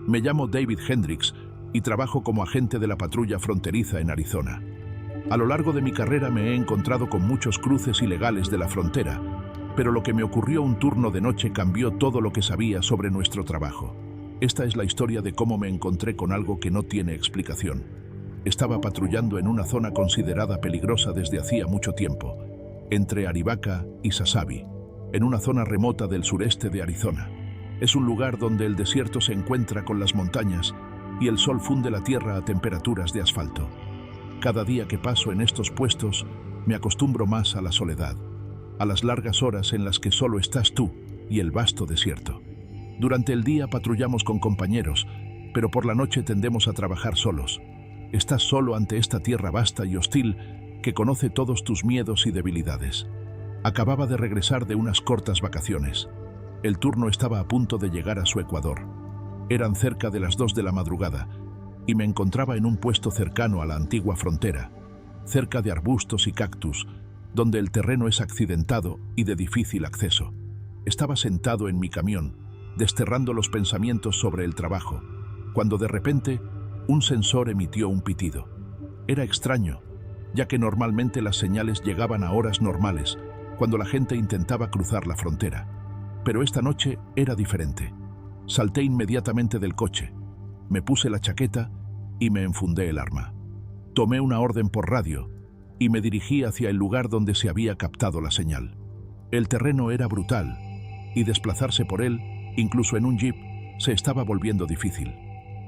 Me llamo David Hendricks y trabajo como agente de la patrulla fronteriza en Arizona. A lo largo de mi carrera me he encontrado con muchos cruces ilegales de la frontera, pero lo que me ocurrió un turno de noche cambió todo lo que sabía sobre nuestro trabajo. Esta es la historia de cómo me encontré con algo que no tiene explicación. Estaba patrullando en una zona considerada peligrosa desde hacía mucho tiempo, entre Arivaca y Sasabi, en una zona remota del sureste de Arizona. Es un lugar donde el desierto se encuentra con las montañas y el sol funde la tierra a temperaturas de asfalto. Cada día que paso en estos puestos, me acostumbro más a la soledad, a las largas horas en las que solo estás tú y el vasto desierto. Durante el día patrullamos con compañeros, pero por la noche tendemos a trabajar solos. Estás solo ante esta tierra vasta y hostil que conoce todos tus miedos y debilidades. Acababa de regresar de unas cortas vacaciones. El turno estaba a punto de llegar a su ecuador. Eran cerca de las 2 de la madrugada y me encontraba en un puesto cercano a la antigua frontera, cerca de arbustos y cactus, donde el terreno es accidentado y de difícil acceso. Estaba sentado en mi camión, desterrando los pensamientos sobre el trabajo, cuando de repente un sensor emitió un pitido. Era extraño, ya que normalmente las señales llegaban a horas normales, cuando la gente intentaba cruzar la frontera. Pero esta noche era diferente. Salté inmediatamente del coche, me puse la chaqueta y me enfundé el arma. Tomé una orden por radio y me dirigí hacia el lugar donde se había captado la señal. El terreno era brutal y desplazarse por él, incluso en un jeep, se estaba volviendo difícil.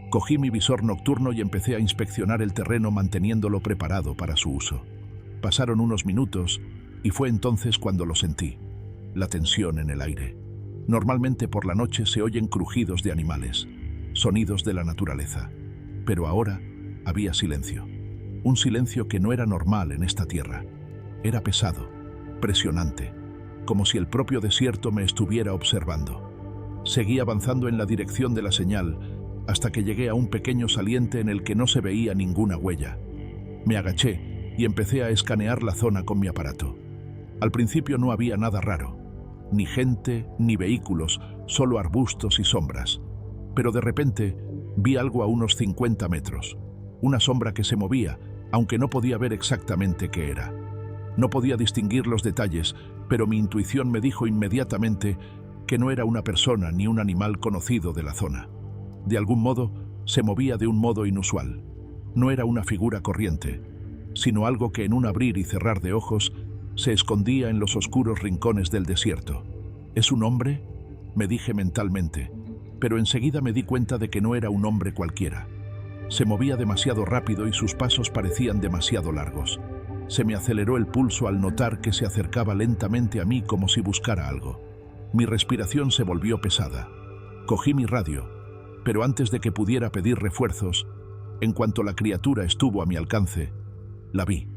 Cogí mi visor nocturno y empecé a inspeccionar el terreno manteniéndolo preparado para su uso. Pasaron unos minutos y fue entonces cuando lo sentí, la tensión en el aire. Normalmente por la noche se oyen crujidos de animales, sonidos de la naturaleza, pero ahora había silencio. Un silencio que no era normal en esta tierra. Era pesado, presionante, como si el propio desierto me estuviera observando. Seguí avanzando en la dirección de la señal hasta que llegué a un pequeño saliente en el que no se veía ninguna huella. Me agaché y empecé a escanear la zona con mi aparato. Al principio no había nada raro, ni gente ni vehículos, solo arbustos y sombras. Pero de repente vi algo a unos 50 metros, una sombra que se movía, aunque no podía ver exactamente qué era. No podía distinguir los detalles, pero mi intuición me dijo inmediatamente que no era una persona ni un animal conocido de la zona. De algún modo, se movía de un modo inusual. No era una figura corriente, sino algo que en un abrir y cerrar de ojos se escondía en los oscuros rincones del desierto. ¿Es un hombre?, me dije mentalmente, pero enseguida me di cuenta de que no era un hombre cualquiera. Se movía demasiado rápido y sus pasos parecían demasiado largos. Se me aceleró el pulso al notar que se acercaba lentamente a mí como si buscara algo. Mi respiración se volvió pesada. Cogí mi radio, pero antes de que pudiera pedir refuerzos, en cuanto la criatura estuvo a mi alcance, la vi.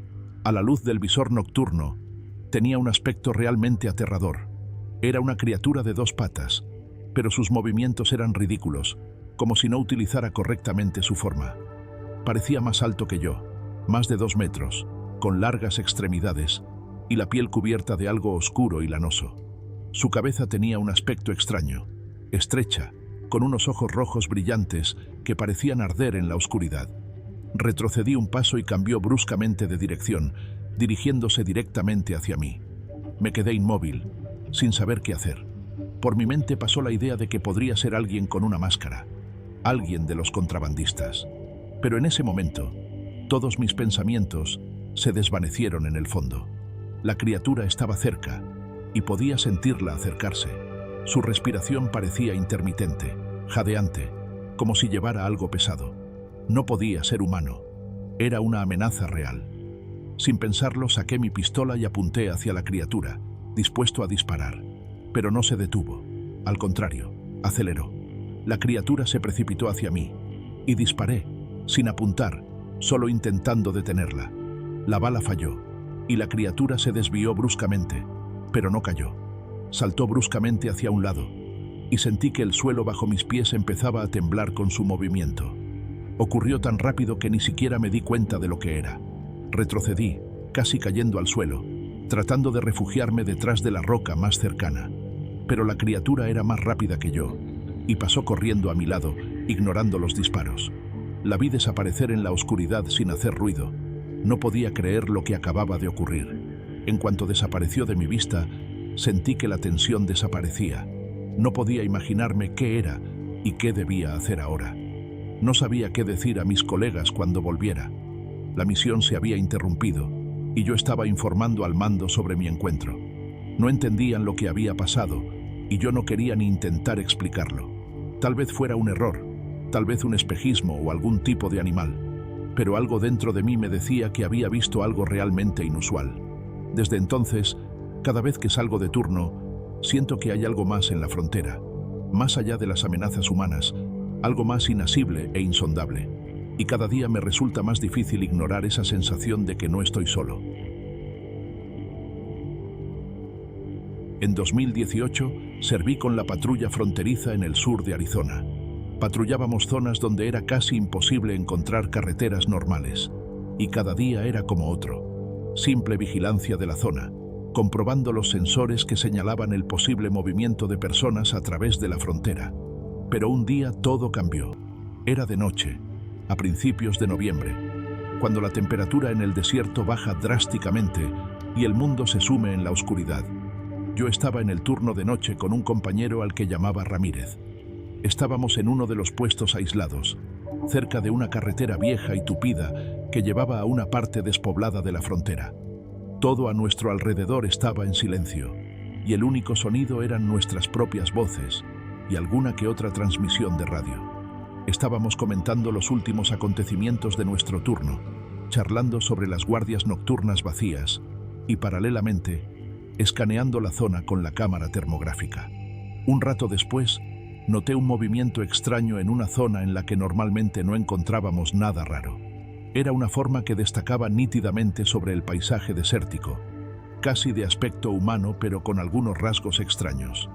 A la luz del visor nocturno, tenía un aspecto realmente aterrador. Era una criatura de 2 patas, pero sus movimientos eran ridículos, como si no utilizara correctamente su forma. Parecía más alto que yo, más de 2 metros, con largas extremidades y la piel cubierta de algo oscuro y lanoso. Su cabeza tenía un aspecto extraño, estrecha, con unos ojos rojos brillantes que parecían arder en la oscuridad. Retrocedí un paso y cambió bruscamente de dirección, dirigiéndose directamente hacia mí. Me quedé inmóvil, sin saber qué hacer. Por mi mente pasó la idea de que podría ser alguien con una máscara, alguien de los contrabandistas. Pero en ese momento, todos mis pensamientos se desvanecieron en el fondo. La criatura estaba cerca y podía sentirla acercarse. Su respiración parecía intermitente, jadeante, como si llevara algo pesado. No podía ser humano. Era una amenaza real. Sin pensarlo, saqué mi pistola y apunté hacia la criatura, dispuesto a disparar. Pero no se detuvo. Al contrario, aceleró. La criatura se precipitó hacia mí y disparé, sin apuntar, solo intentando detenerla. La bala falló y la criatura se desvió bruscamente, pero no cayó. Saltó bruscamente hacia un lado y sentí que el suelo bajo mis pies empezaba a temblar con su movimiento. Ocurrió tan rápido que ni siquiera me di cuenta de lo que era. Retrocedí, casi cayendo al suelo, tratando de refugiarme detrás de la roca más cercana. Pero la criatura era más rápida que yo y pasó corriendo a mi lado, ignorando los disparos. La vi desaparecer en la oscuridad sin hacer ruido. No podía creer lo que acababa de ocurrir. En cuanto desapareció de mi vista, sentí que la tensión desaparecía. No podía imaginarme qué era y qué debía hacer ahora. No sabía qué decir a mis colegas cuando volviera. La misión se había interrumpido y yo estaba informando al mando sobre mi encuentro. No entendían lo que había pasado y yo no quería ni intentar explicarlo. Tal vez fuera un error, tal vez un espejismo o algún tipo de animal, pero algo dentro de mí me decía que había visto algo realmente inusual. Desde entonces, cada vez que salgo de turno, siento que hay algo más en la frontera, más allá de las amenazas humanas, algo más inasible e insondable, y cada día me resulta más difícil ignorar esa sensación de que no estoy solo. En 2018, serví con la patrulla fronteriza en el sur de Arizona. Patrullábamos zonas donde era casi imposible encontrar carreteras normales, y cada día era como otro. Simple vigilancia de la zona, comprobando los sensores que señalaban el posible movimiento de personas a través de la frontera. Pero un día todo cambió. Era de noche, a principios de noviembre, cuando la temperatura en el desierto baja drásticamente y el mundo se sume en la oscuridad. Yo estaba en el turno de noche con un compañero al que llamaba Ramírez. Estábamos en uno de los puestos aislados, cerca de una carretera vieja y tupida que llevaba a una parte despoblada de la frontera. Todo a nuestro alrededor estaba en silencio, y el único sonido eran nuestras propias voces y alguna que otra transmisión de radio. Estábamos comentando los últimos acontecimientos de nuestro turno, charlando sobre las guardias nocturnas vacías y, paralelamente, escaneando la zona con la cámara termográfica. Un rato después, noté un movimiento extraño en una zona en la que normalmente no encontrábamos nada raro. Era una forma que destacaba nítidamente sobre el paisaje desértico, casi de aspecto humano pero con algunos rasgos extraños.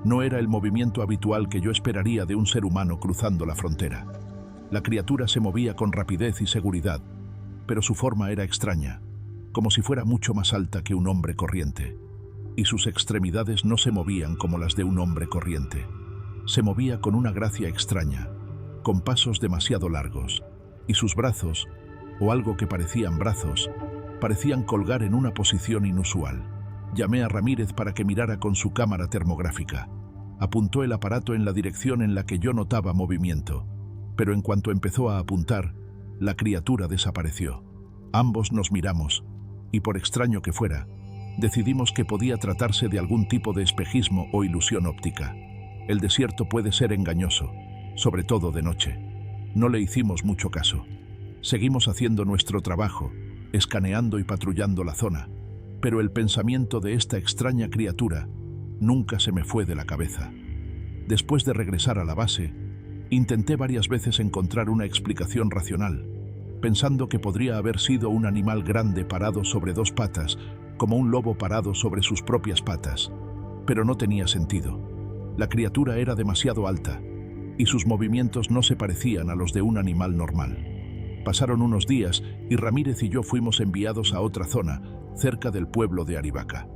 No era el movimiento habitual que yo esperaría de un ser humano cruzando la frontera. La criatura se movía con rapidez y seguridad, pero su forma era extraña, como si fuera mucho más alta que un hombre corriente, y sus extremidades no se movían como las de un hombre corriente. Se movía con una gracia extraña, con pasos demasiado largos, y sus brazos, o algo que parecían brazos, parecían colgar en una posición inusual. Llamé a Ramírez para que mirara con su cámara termográfica. Apuntó el aparato en la dirección en la que yo notaba movimiento, pero en cuanto empezó a apuntar, la criatura desapareció. Ambos nos miramos, y por extraño que fuera, decidimos que podía tratarse de algún tipo de espejismo o ilusión óptica. El desierto puede ser engañoso, sobre todo de noche. No le hicimos mucho caso. Seguimos haciendo nuestro trabajo, escaneando y patrullando la zona, pero el pensamiento de esta extraña criatura nunca se me fue de la cabeza. Después de regresar a la base, intenté varias veces encontrar una explicación racional, pensando que podría haber sido un animal grande parado sobre dos patas, como un lobo parado sobre sus propias patas, pero no tenía sentido. La criatura era demasiado alta, y sus movimientos no se parecían a los de un animal normal. Pasaron unos días y Ramírez y yo fuimos enviados a otra zona, cerca del pueblo de Arivaca.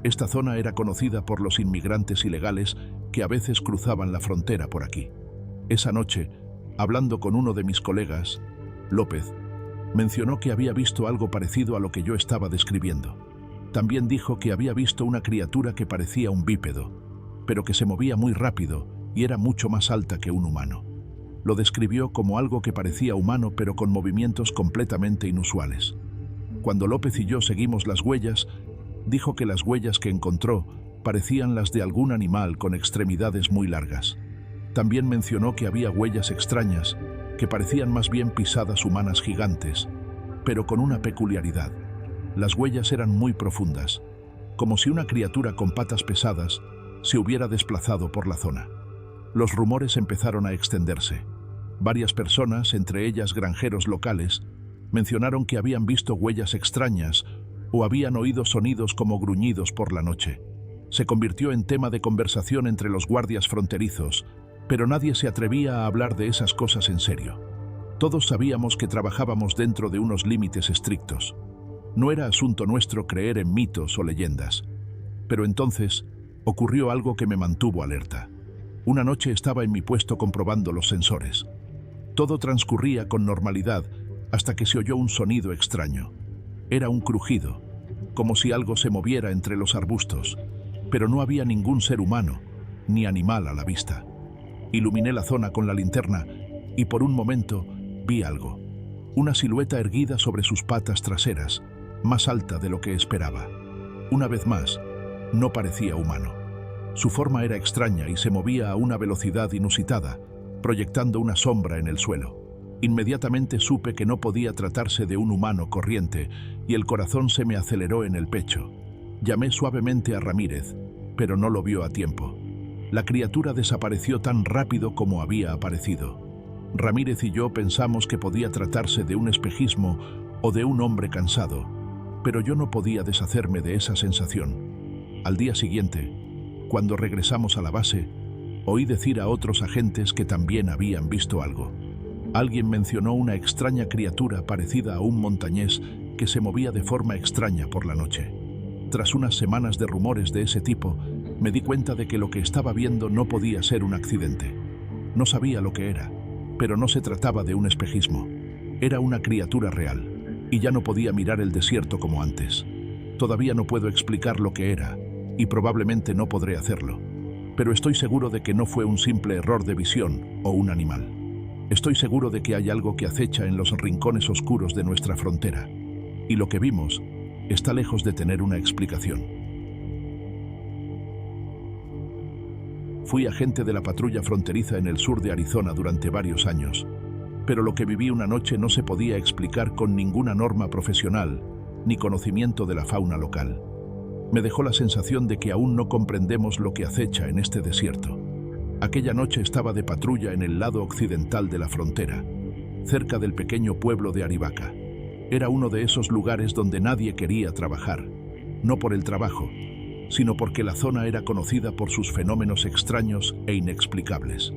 Esta zona era conocida por los inmigrantes ilegales que a veces cruzaban la frontera por aquí. Esa noche, hablando con uno de mis colegas, López, mencionó que había visto algo parecido a lo que yo estaba describiendo. También dijo que había visto una criatura que parecía un bípedo, pero que se movía muy rápido y era mucho más alta que un humano. Lo describió como algo que parecía humano pero con movimientos completamente inusuales. Cuando López y yo seguimos las huellas, dijo que las huellas que encontró parecían las de algún animal con extremidades muy largas. También mencionó que había huellas extrañas que parecían más bien pisadas humanas gigantes, pero con una peculiaridad. Las huellas eran muy profundas, como si una criatura con patas pesadas se hubiera desplazado por la zona. Los rumores empezaron a extenderse. Varias personas, entre ellas granjeros locales, mencionaron que habían visto huellas extrañas o habían oído sonidos como gruñidos por la noche. Se convirtió en tema de conversación entre los guardias fronterizos, pero nadie se atrevía a hablar de esas cosas en serio. Todos sabíamos que trabajábamos dentro de unos límites estrictos. No era asunto nuestro creer en mitos o leyendas. Pero entonces ocurrió algo que me mantuvo alerta. Una noche estaba en mi puesto comprobando los sensores. Todo transcurría con normalidad hasta que se oyó un sonido extraño. Era un crujido, como si algo se moviera entre los arbustos, pero no había ningún ser humano ni animal a la vista. Iluminé la zona con la linterna y por un momento vi algo. Una silueta erguida sobre sus patas traseras, más alta de lo que esperaba. Una vez más, no parecía humano. Su forma era extraña y se movía a una velocidad inusitada, proyectando una sombra en el suelo. Inmediatamente supe que no podía tratarse de un humano corriente y el corazón se me aceleró en el pecho. Llamé suavemente a Ramírez, pero no lo vio a tiempo. La criatura desapareció tan rápido como había aparecido. Ramírez y yo pensamos que podía tratarse de un espejismo o de un hombre cansado, pero yo no podía deshacerme de esa sensación. Al día siguiente, cuando regresamos a la base, oí decir a otros agentes que también habían visto algo. Alguien mencionó una extraña criatura parecida a un montañés que se movía de forma extraña por la noche. Tras unas semanas de rumores de ese tipo, me di cuenta de que lo que estaba viendo no podía ser un accidente. No sabía lo que era, pero no se trataba de un espejismo. Era una criatura real, y ya no podía mirar el desierto como antes. Todavía no puedo explicar lo que era, y probablemente no podré hacerlo. Pero estoy seguro de que no fue un simple error de visión o un animal. Estoy seguro de que hay algo que acecha en los rincones oscuros de nuestra frontera, y lo que vimos está lejos de tener una explicación. Fui agente de la patrulla fronteriza en el sur de Arizona durante varios años, pero lo que viví una noche no se podía explicar con ninguna norma profesional ni conocimiento de la fauna local. Me dejó la sensación de que aún no comprendemos lo que acecha en este desierto. Aquella noche estaba de patrulla en el lado occidental de la frontera, cerca del pequeño pueblo de Arivaca. Era uno de esos lugares donde nadie quería trabajar, no por el trabajo, sino porque la zona era conocida por sus fenómenos extraños e inexplicables.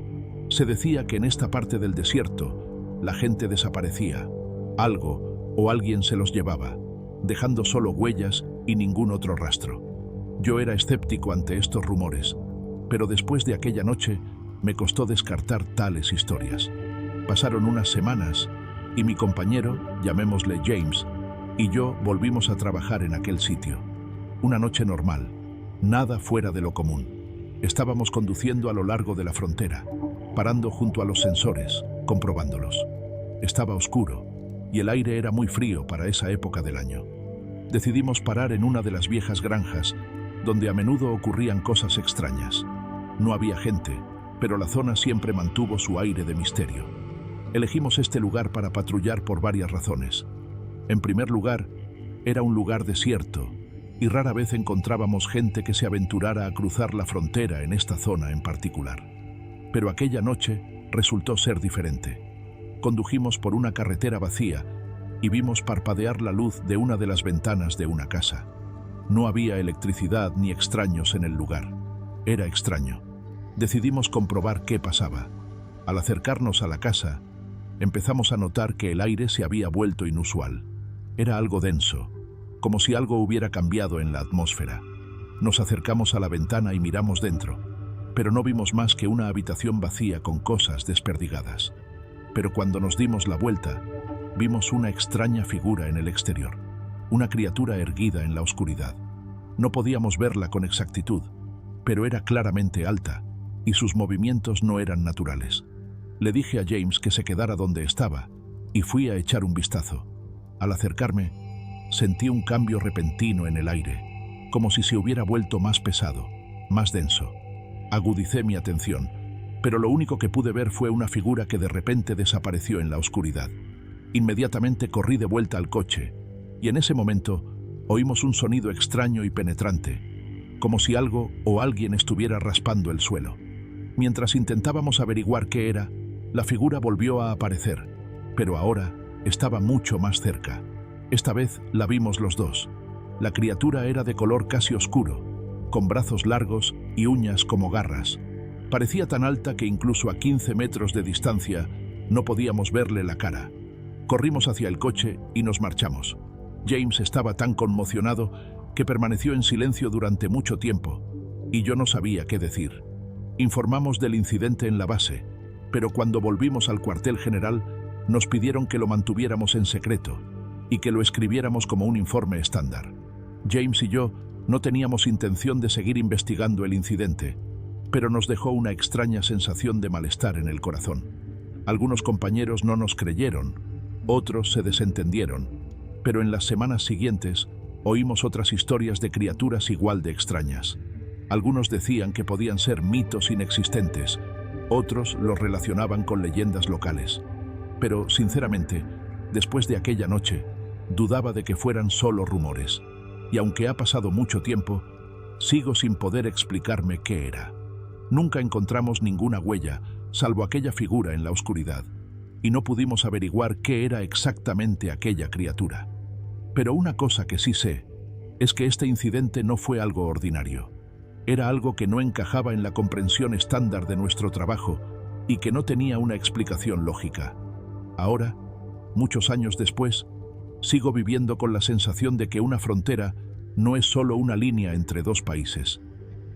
Se decía que en esta parte del desierto la gente desaparecía, algo o alguien se los llevaba, dejando solo huellas y ningún otro rastro. Yo era escéptico ante estos rumores, pero después de aquella noche me costó descartar tales historias. Pasaron unas semanas y mi compañero, llamémosle James, y yo volvimos a trabajar en aquel sitio. Una noche normal, nada fuera de lo común. Estábamos conduciendo a lo largo de la frontera, parando junto a los sensores, comprobándolos. Estaba oscuro y el aire era muy frío para esa época del año. Decidimos parar en una de las viejas granjas, donde a menudo ocurrían cosas extrañas. No había gente, pero la zona siempre mantuvo su aire de misterio. Elegimos este lugar para patrullar por varias razones. En primer lugar, era un lugar desierto, y rara vez encontrábamos gente que se aventurara a cruzar la frontera en esta zona en particular. Pero aquella noche resultó ser diferente. Condujimos por una carretera vacía y vimos parpadear la luz de una de las ventanas de una casa. No había electricidad ni extraños en el lugar. Era extraño. Decidimos comprobar qué pasaba. Al acercarnos a la casa, empezamos a notar que el aire se había vuelto inusual. Era algo denso, como si algo hubiera cambiado en la atmósfera. Nos acercamos a la ventana y miramos dentro, pero no vimos más que una habitación vacía con cosas desperdigadas. Pero cuando nos dimos la vuelta, vimos una extraña figura en el exterior, una criatura erguida en la oscuridad. No podíamos verla con exactitud, pero era claramente alta, y sus movimientos no eran naturales. Le dije a James que se quedara donde estaba, y fui a echar un vistazo. Al acercarme, sentí un cambio repentino en el aire, como si se hubiera vuelto más pesado, más denso. Agudicé mi atención, pero lo único que pude ver fue una figura que de repente desapareció en la oscuridad. Inmediatamente corrí de vuelta al coche, y en ese momento oímos un sonido extraño y penetrante, como si algo o alguien estuviera raspando el suelo. Mientras intentábamos averiguar qué era, la figura volvió a aparecer, pero ahora estaba mucho más cerca. Esta vez la vimos los dos. La criatura era de color casi oscuro, con brazos largos y uñas como garras. Parecía tan alta que incluso a 15 metros de distancia no podíamos verle la cara. Corrimos hacia el coche y nos marchamos. James estaba tan conmocionado que permaneció en silencio durante mucho tiempo, y yo no sabía qué decir. Informamos del incidente en la base, pero cuando volvimos al cuartel general, nos pidieron que lo mantuviéramos en secreto y que lo escribiéramos como un informe estándar. James y yo no teníamos intención de seguir investigando el incidente, pero nos dejó una extraña sensación de malestar en el corazón. Algunos compañeros no nos creyeron, otros se desentendieron, pero en las semanas siguientes oímos otras historias de criaturas igual de extrañas. Algunos decían que podían ser mitos inexistentes, otros los relacionaban con leyendas locales. Pero, sinceramente, después de aquella noche, dudaba de que fueran solo rumores. Y aunque ha pasado mucho tiempo, sigo sin poder explicarme qué era. Nunca encontramos ninguna huella, salvo aquella figura en la oscuridad, y no pudimos averiguar qué era exactamente aquella criatura. Pero una cosa que sí sé es que este incidente no fue algo ordinario. Era algo que no encajaba en la comprensión estándar de nuestro trabajo y que no tenía una explicación lógica. Ahora, muchos años después, sigo viviendo con la sensación de que una frontera no es solo una línea entre dos países.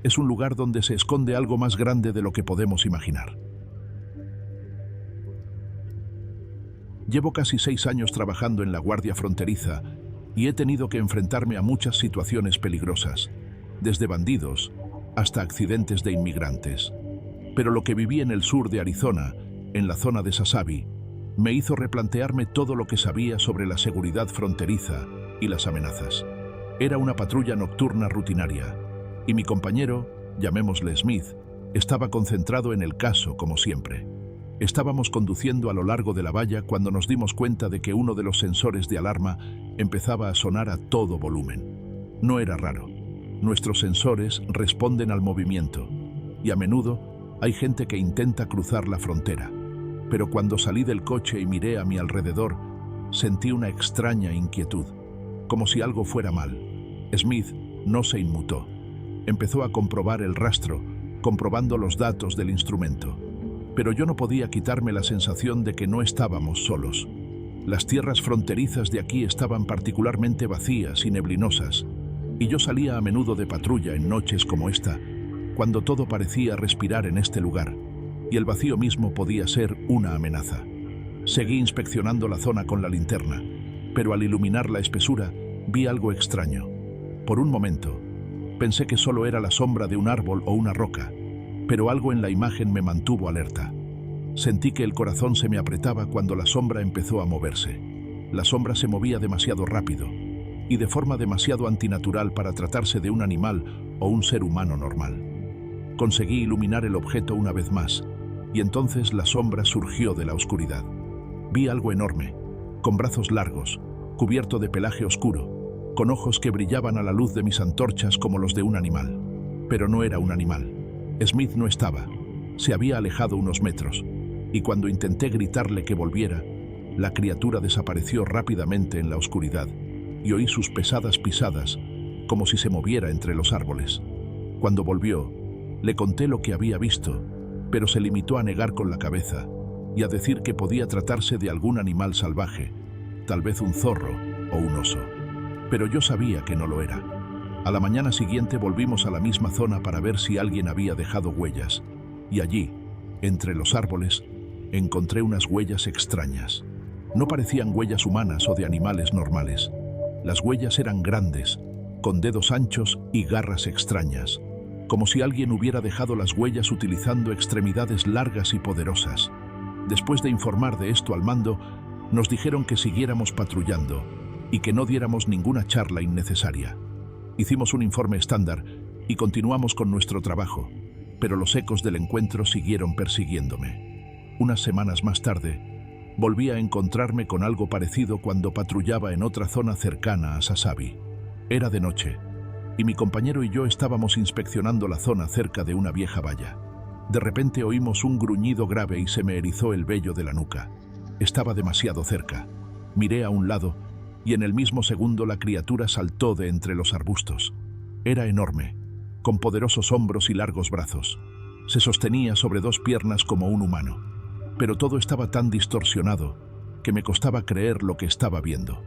Es un lugar donde se esconde algo más grande de lo que podemos imaginar. Llevo casi 6 años trabajando en la Guardia Fronteriza y he tenido que enfrentarme a muchas situaciones peligrosas, desde bandidos hasta accidentes de inmigrantes. Pero lo que viví en el sur de Arizona, en la zona de Sasabi, me hizo replantearme todo lo que sabía sobre la seguridad fronteriza y las amenazas. Era una patrulla nocturna rutinaria, y mi compañero, llamémosle Smith, estaba concentrado en el caso como siempre. Estábamos conduciendo a lo largo de la valla cuando nos dimos cuenta de que uno de los sensores de alarma empezaba a sonar a todo volumen. No era raro. Nuestros sensores responden al movimiento, y a menudo hay gente que intenta cruzar la frontera. Pero cuando salí del coche y miré a mi alrededor, sentí una extraña inquietud, como si algo fuera mal. Smith no se inmutó. Empezó a comprobar el rastro, comprobando los datos del instrumento. Pero yo no podía quitarme la sensación de que no estábamos solos. Las tierras fronterizas de aquí estaban particularmente vacías y neblinosas, y yo salía a menudo de patrulla en noches como esta, cuando todo parecía respirar en este lugar, y el vacío mismo podía ser una amenaza. Seguí inspeccionando la zona con la linterna, pero al iluminar la espesura vi algo extraño. Por un momento, pensé que solo era la sombra de un árbol o una roca, pero algo en la imagen me mantuvo alerta. Sentí que el corazón se me apretaba cuando la sombra empezó a moverse. La sombra se movía demasiado rápido y de forma demasiado antinatural para tratarse de un animal o un ser humano normal. Conseguí iluminar el objeto una vez más, y entonces la sombra surgió de la oscuridad. Vi algo enorme, con brazos largos, cubierto de pelaje oscuro, con ojos que brillaban a la luz de mis antorchas como los de un animal. Pero no era un animal. Smith no estaba. Se había alejado unos metros, y cuando intenté gritarle que volviera, la criatura desapareció rápidamente en la oscuridad, y oí sus pesadas pisadas, como si se moviera entre los árboles. Cuando volvió, le conté lo que había visto, pero se limitó a negar con la cabeza y a decir que podía tratarse de algún animal salvaje, tal vez un zorro o un oso. Pero yo sabía que no lo era. A la mañana siguiente volvimos a la misma zona para ver si alguien había dejado huellas, y allí, entre los árboles, encontré unas huellas extrañas. No parecían huellas humanas o de animales normales. Las huellas eran grandes, con dedos anchos y garras extrañas, como si alguien hubiera dejado las huellas utilizando extremidades largas y poderosas. Después de informar de esto al mando, nos dijeron que siguiéramos patrullando y que no diéramos ninguna charla innecesaria. Hicimos un informe estándar y continuamos con nuestro trabajo, pero los ecos del encuentro siguieron persiguiéndome. Unas semanas más tarde, volví a encontrarme con algo parecido cuando patrullaba en otra zona cercana a Sasabi. Era de noche, y mi compañero y yo estábamos inspeccionando la zona cerca de una vieja valla. De repente oímos un gruñido grave y se me erizó el vello de la nuca. Estaba demasiado cerca. Miré a un lado, y en el mismo segundo la criatura saltó de entre los arbustos. Era enorme, con poderosos hombros y largos brazos. Se sostenía sobre 2 piernas como un humano, pero todo estaba tan distorsionado que me costaba creer lo que estaba viendo.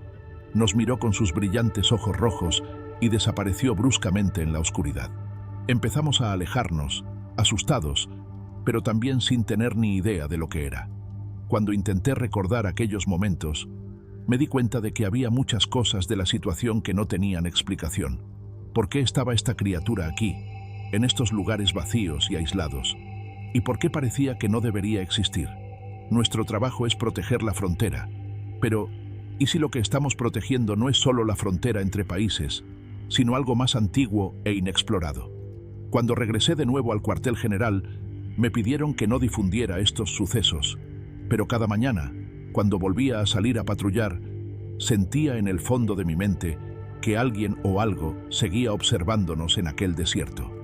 Nos miró con sus brillantes ojos rojos y desapareció bruscamente en la oscuridad. Empezamos a alejarnos, asustados, pero también sin tener ni idea de lo que era. Cuando intenté recordar aquellos momentos, me di cuenta de que había muchas cosas de la situación que no tenían explicación. ¿Por qué estaba esta criatura aquí, en estos lugares vacíos y aislados? ¿Y por qué parecía que no debería existir? Nuestro trabajo es proteger la frontera, pero ¿y si lo que estamos protegiendo no es solo la frontera entre países, sino algo más antiguo e inexplorado? Cuando regresé de nuevo al cuartel general, me pidieron que no difundiera estos sucesos, pero cada mañana, cuando volvía a salir a patrullar, sentía en el fondo de mi mente que alguien o algo seguía observándonos en aquel desierto.